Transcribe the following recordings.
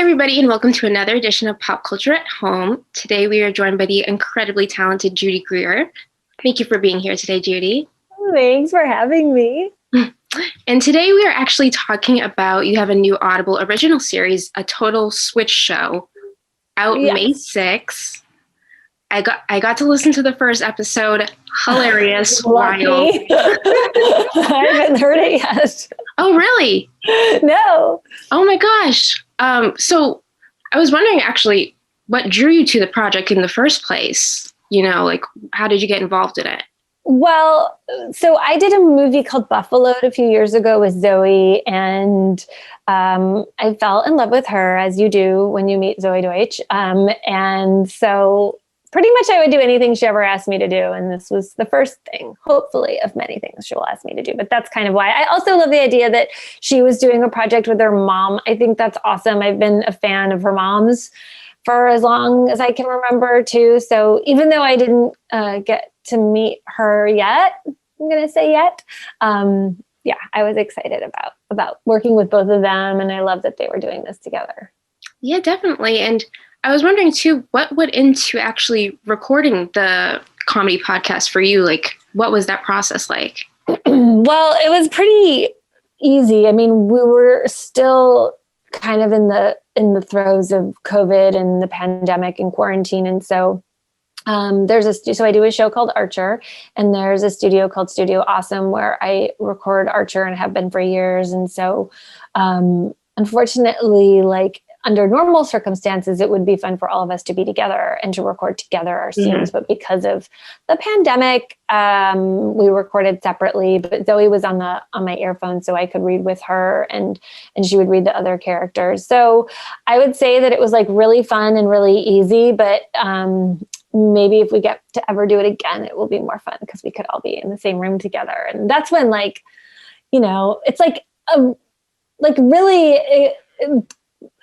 everybody, and welcome to another edition of Pop Culture at Home. Today we are joined by the incredibly talented Judy Greer. Thank you for being here today, Judy. Thanks for having me. And today we are actually talking about, you have a new Audible original series, A Total Switch Show, out May 6th. I got to listen to the first episode. Hilarious. Wild. I haven't heard it yet. Oh, really? No. Oh my gosh. So I was wondering actually what drew you to the project in the first place? You know, like how did you get involved in it? Well, so I did a movie called Buffalo a few years ago with Zoe, and I fell in love with her, as you do when you meet Zoe Deutsch. And so pretty much I would do anything she ever asked me to do. And this was the first thing, hopefully, of many things she will ask me to do. But that's kind of why. I also love the idea that she was doing a project with her mom. I think that's awesome. I've been a fan of her mom's for as long as I can remember, too. So even though I didn't get to meet her yet, I'm going to say yet, I was excited about working with both of them. And I love that they were doing this together. Yeah, definitely. And I was wondering, too, what went into actually recording the comedy podcast for you? Like, what was that process like? Well, it was pretty easy. I mean, we were still kind of in the throes of COVID and the pandemic and quarantine. And so so I do a show called Archer, and there's a studio called Studio Awesome where I record Archer and have been for years. And so unfortunately, like, under normal circumstances, it would be fun for all of us to be together and to record together our scenes. Mm-hmm. But because of the pandemic, we recorded separately. But Zoe was on my earphone, so I could read with her, and she would read the other characters. So I would say that it was like really fun and really easy. But maybe if we get to ever do it again, it will be more fun because we could all be in the same room together. And that's when, like, you know, it's like really.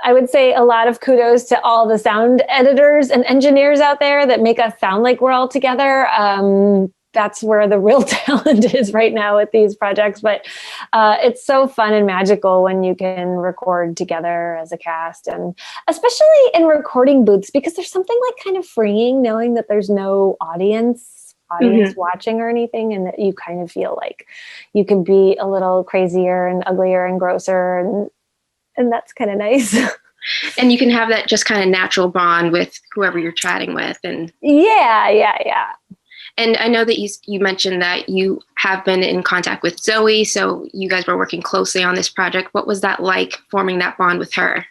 I would say a lot of kudos to all the sound editors and engineers out there that make us sound like we're all together. That's where the real talent is right now with these projects. But it's so fun and magical when you can record together as a cast, and especially in recording booths, because there's something like kind of freeing knowing that there's no audience mm-hmm. watching or anything, and that you kind of feel like you can be a little crazier and uglier and grosser, and that's kind of nice. And you can have that just kind of natural bond with whoever you're chatting with. And yeah. And I know that you mentioned that you have been in contact with Zoe, so you guys were working closely on this project. What was that like, forming that bond with her?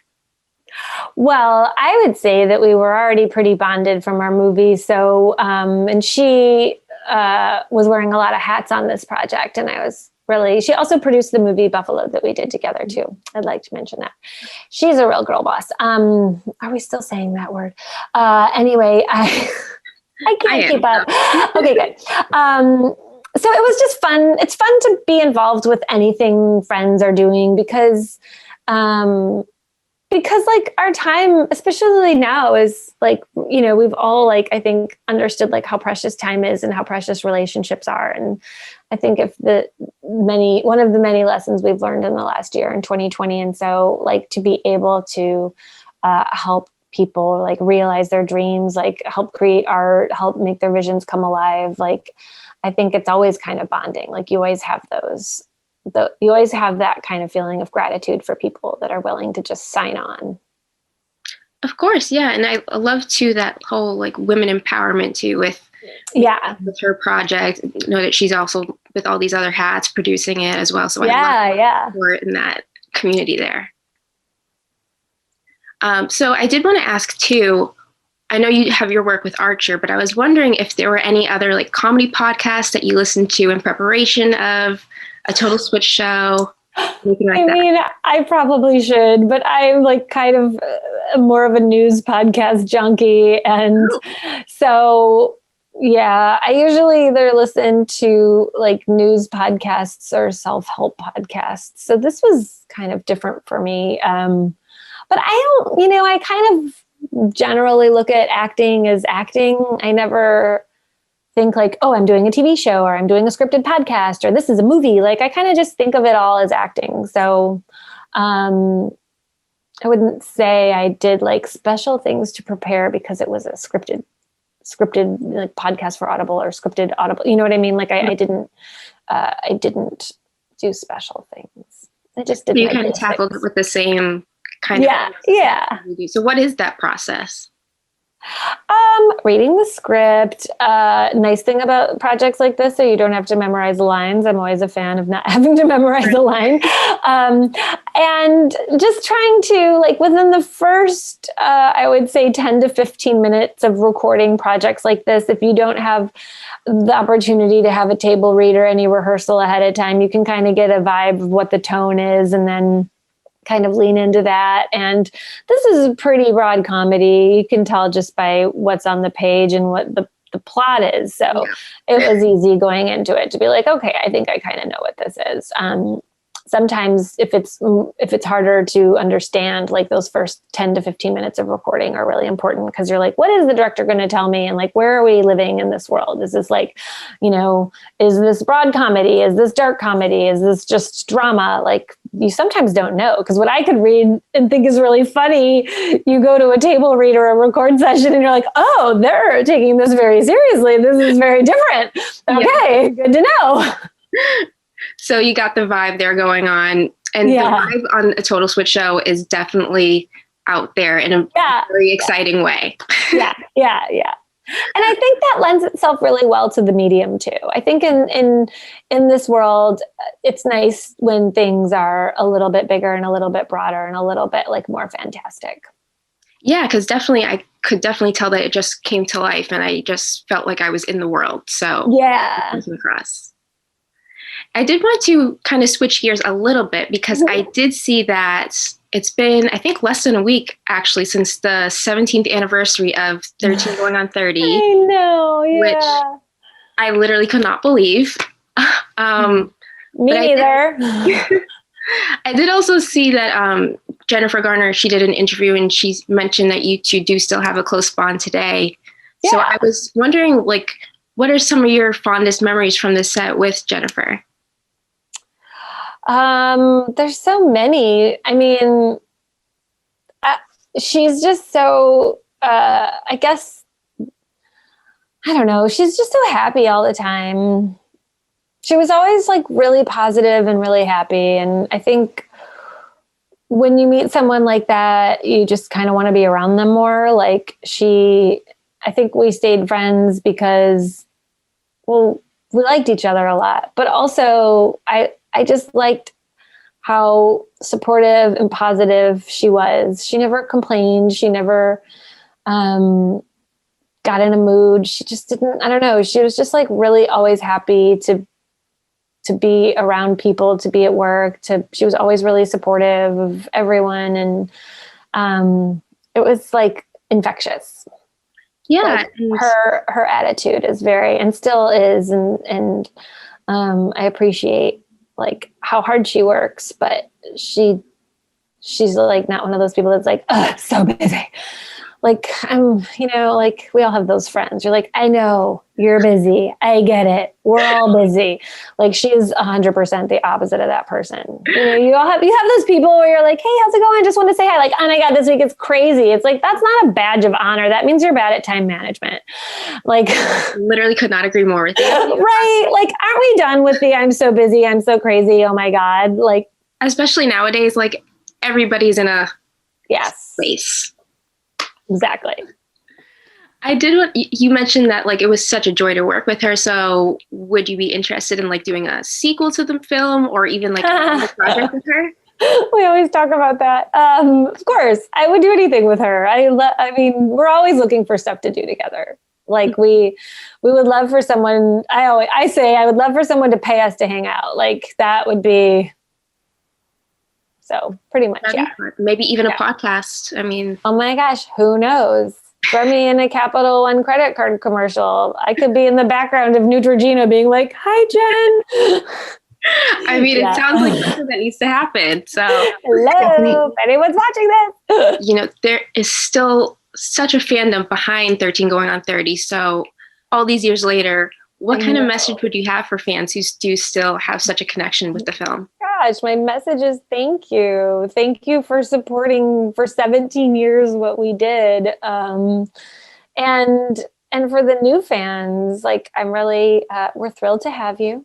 Well, I would say that we were already pretty bonded from our movie. So, and she was wearing a lot of hats on this project, and she also produced the movie Buffalo that we did together too. I'd like to mention that. She's a real girl boss. Are we still saying that word? Anyway, I can't keep up. Okay, good. So it was just fun. It's fun to be involved with anything friends are doing because like our time, especially now, is like, you know, we've all, like, I think understood like how precious time is and how precious relationships are. And I think one of the many lessons we've learned in the last year in 2020. And so, like, to be able to help people like realize their dreams, like help create art, help make their visions come alive. Like, I think it's always kind of bonding. Like, you always have you always have that kind of feeling of gratitude for people that are willing to just sign on. Of course. Yeah. And I love too, that whole like women empowerment too with her project. You know that she's also with all these other hats producing it as well. So I love support in that community there. So I did want to ask too, I know you have your work with Archer, but I was wondering if there were any other like comedy podcasts that you listened to in preparation of A Total Switch Show. I probably should, but I'm like kind of more of a news podcast junkie. And so, yeah, I usually either listen to like news podcasts or self-help podcasts. So this was kind of different for me. But I kind of generally look at acting as acting. I never think like, oh, I'm doing a TV show or I'm doing a scripted podcast or this is a movie. Like, I kind of just think of it all as acting. So I wouldn't say I did like special things to prepare because it was a scripted like podcast for Audible or scripted Audible. You know what I mean? Like I didn't do special things. I just did. You kind of tackled it with the same kind of. Yeah. So what is that process? Reading the script. Nice thing about projects like this, so you don't have to memorize the lines. I'm always a fan of not having to memorize the line. And just trying to, like, within the first, I would say 10 to 15 minutes of recording projects like this, if you don't have the opportunity to have a table read or any rehearsal ahead of time, you can kind of get a vibe of what the tone is and then kind of lean into that. And this is a pretty broad comedy. You can tell just by what's on the page and what the plot is. So it was easy going into it to be like, okay, I think I kind of know what this is. Sometimes if it's harder to understand, like those first 10 to 15 minutes of recording are really important because you're like, what is the director going to tell me? And like, where are we living in this world? Is this like, is this broad comedy? Is this dark comedy? Is this just drama? Like you sometimes don't know, because what I could read and think is really funny, you go to a table read or a record session and you're like, oh, they're taking this very seriously. This is very different. Okay, good to know. So you got the vibe there going on, and the vibe on a Total Switch show is definitely out there in a very exciting way. Yeah. And I think that lends itself really well to the medium too. I think in this world, it's nice when things are a little bit bigger and a little bit broader and a little bit like more fantastic. Yeah, because I could definitely tell that it just came to life, and I just felt like I was in the world. So yeah, it came across. I did want to kind of switch gears a little bit because I did see that it's been, I think, less than a week actually since the 17th anniversary of 13 going on 30. I know, yeah. Which I literally could not believe. Me neither. I did also see that Jennifer Garner, she did an interview and she mentioned that you two do still have a close bond today. Yeah. So I was wondering, like, what are some of your fondest memories from this set with Jennifer? There's so many. I mean, she's just so, I guess, I don't know. She's just so happy all the time. She was always like really positive and really happy. And I think when you meet someone like that, you just kind of want to be around them more. Like I think we stayed friends because, well, we liked each other a lot, but also I just liked how supportive and positive she was. She never complained. She never got in a mood. She just didn't, I don't know. She was just like really always happy to be around people, to be at work, she was always really supportive of everyone. And it was like infectious. Yeah. Like her attitude is very, and still is. And I appreciate like how hard she works, but she's like not one of those people that's like, so busy. Like like we all have those friends. You're like, I know you're busy. I get it. We're all busy. Like she's 100% the opposite of that person. You have those people where you're like, hey, how's it going? I just want to say hi. Like, oh my God, this week it's crazy. It's like, that's not a badge of honor. That means you're bad at time management. Like literally could not agree more with you. Right. Like, aren't we done with the, I'm so busy, I'm so crazy. Oh my God. Like, especially nowadays, like everybody's in a space. Exactly. I did what you mentioned that like it was such a joy to work with her. So would you be interested in like doing a sequel to the film or even like a project with her? We always talk about that. Of course, I would do anything with her. I mean, we're always looking for stuff to do together. Like we would love for someone. I say I would love for someone to pay us to hang out. Like that would be. So pretty much, Maybe even a podcast. I mean, oh my gosh, who knows? Throw me in a Capital One credit card commercial. I could be in the background of Neutrogena being like, "Hi, Jen." I mean, it sounds like something that needs to happen. So, hello, if anyone's watching this. There is still such a fandom behind 13 going on 30. So, all these years later, what kind of message would you have for fans who do still have such a connection with the film? Gosh, my message is thank you. Thank you for supporting for 17 years what we did. And for the new fans, like I'm really, we're thrilled to have you.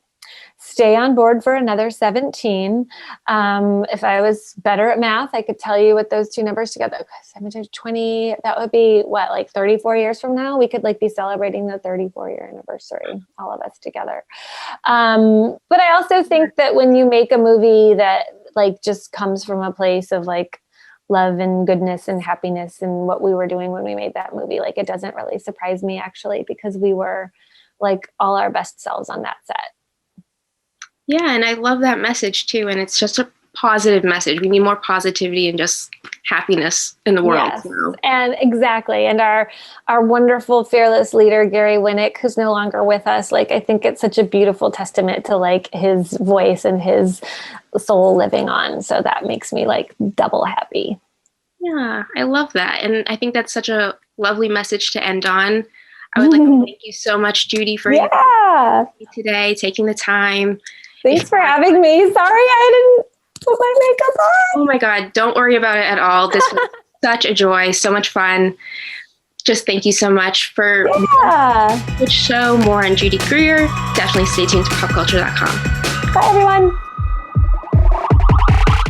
Stay on board for another 17. If I was better at math, I could tell you what those two numbers together, 17 to 20, that would be what, like 34 years from now? We could like be celebrating the 34-year anniversary, all of us together. But I also think that when you make a movie that like just comes from a place of like love and goodness and happiness and what we were doing when we made that movie, like it doesn't really surprise me actually, because we were like all our best selves on that set. Yeah, and I love that message too. And it's just a positive message. We need more positivity and just happiness in the world. Yes, and exactly. And our wonderful, fearless leader, Gary Winnick, who's no longer with us, like I think it's such a beautiful testament to like his voice and his soul living on. So that makes me like double happy. Yeah, I love that. And I think that's such a lovely message to end on. I would like to thank you so much, Judy, for today, taking the time. Thanks for having me. Sorry I didn't put my makeup on. Oh my God, don't worry about it at all. This was such a joy, so much fun. Just thank you so much for the show. More on Judy Greer. Definitely stay tuned to popculture.com. Bye, everyone.